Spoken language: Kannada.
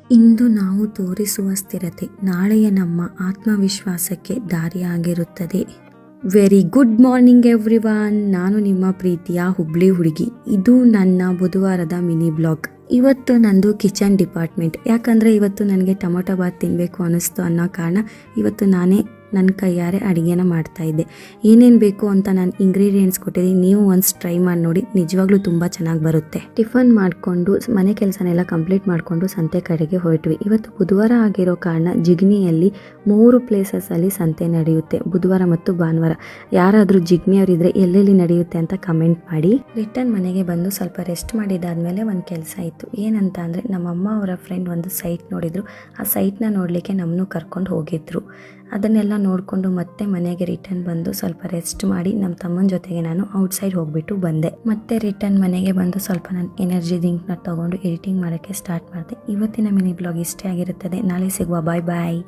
ಇಂದು ನಾವು ತೋರಿಸುವ ಸ್ಥಿರತೆ ನಾಳೆಯ ನಮ್ಮ ಆತ್ಮವಿಶ್ವಾಸಕ್ಕೆ ದಾರಿಯಾಗಿರುತ್ತದೆ. Very good morning everyone. ನಾನು ನಿಮ್ಮ ಪ್ರೀತಿಯ ಹುಬ್ಳಿ ಹುಡುಗಿ. ಇದು ನನ್ನ ಬುಧವಾರದ ಮಿನಿ ಬ್ಲಾಗ್. ಇವತ್ತು ನಂದು ಕಿಚನ್ ಡಿಪಾರ್ಟ್ಮೆಂಟ್. ಯಾಕಂದರೆ ಇವತ್ತು ನನಗೆ ಟೊಮೊಟೊ ಬಾತ್ ತಿನ್ನಬೇಕು ಅನ್ನಿಸ್ತು ಅನ್ನೋ ಕಾರಣ ಇವತ್ತು ನಾನೇ ನನ್ನ ಕೈಯಾರೆ ಅಡುಗೆನ ಮಾಡ್ತಾಯಿದ್ದೆ. ಏನೇನು ಬೇಕು ಅಂತ ನಾನು ಇಂಗ್ರೀಡಿಯೆಂಟ್ಸ್ ಕೊಟ್ಟಿದ್ದೀನಿ, ನೀವು ಒನ್ಸ್ ಟ್ರೈ ಮಾಡಿ ನೋಡಿ, ನಿಜವಾಗ್ಲೂ ತುಂಬ ಚೆನ್ನಾಗಿ ಬರುತ್ತೆ. ಟಿಫನ್ ಮಾಡಿಕೊಂಡು ಮನೆ ಕೆಲಸನೆಲ್ಲ ಕಂಪ್ಲೀಟ್ ಮಾಡಿಕೊಂಡು ಸಂತೆ ಕಡೆಗೆ ಹೊರಟ್ವಿ. ಇವತ್ತು ಬುಧವಾರ ಆಗಿರೋ ಕಾರಣ ಜಿಗ್ನಿಯಲ್ಲಿ 3 ಪ್ಲೇಸಸಲ್ಲಿ ಸಂತೆ ನಡೆಯುತ್ತೆ, ಬುಧವಾರ ಮತ್ತು ಭಾನುವಾರ. ಯಾರಾದರೂ ಜಿಗ್ನಿಯವರಿದ್ದರೆ ಎಲ್ಲೆಲ್ಲಿ ನಡೆಯುತ್ತೆ ಅಂತ ಕಮೆಂಟ್ ಮಾಡಿ. ರಿಟರ್ನ್ ಮನೆಗೆ ಬಂದು ಸ್ವಲ್ಪ ರೆಸ್ಟ್ ಮಾಡಿದಾದ್ಮೇಲೆ ಒಂದು ಕೆಲಸ ಇತ್ತು. ಏನಂತ ಅಂದರೆ ನಮ್ಮಮ್ಮ ಅವರ ಫ್ರೆಂಡ್ ಒಂದು ಸೈಟ್ ನೋಡಿದರು. ಆ ಸೈಟ್ನ ನೋಡಲಿಕ್ಕೆ ನಮ್ಮನ್ನು ಕರ್ಕೊಂಡು ಹೋಗಿದ್ರು. ಅದನ್ನೆಲ್ಲ ನೋಡಿಕೊಂಡು ಮತ್ತೆ ಮನೆಗೆ ರಿಟರ್ನ್ ಬಂದು ಸ್ವಲ್ಪ ರೆಸ್ಟ್ ಮಾಡಿ ನಮ್ಮ ತಮ್ಮನ ಜೊತೆಗೆ ನಾನು ಔಟ್ಸೈಡ್ ಹೋಗ್ಬಿಟ್ಟು ಬಂದೆ. ಮತ್ತೆ ರಿಟರ್ನ್ ಮನೆಗೆ ಬಂದು ಸ್ವಲ್ಪ ನಾನು ಎನರ್ಜಿ ಡ್ರಿಂಕ್ನ ತೊಗೊಂಡು ಎಡಿಟಿಂಗ್ ಮಾಡೋಕ್ಕೆ ಸ್ಟಾರ್ಟ್ ಮಾಡಿದೆ. ಇವತ್ತಿನ ಮಿನಿ ಬ್ಲಾಗ್ ಇಷ್ಟೇ ಆಗಿರುತ್ತದೆ. ನಾಳೆ ಸಿಗುವ. ಬಾಯ್ ಬಾಯ್.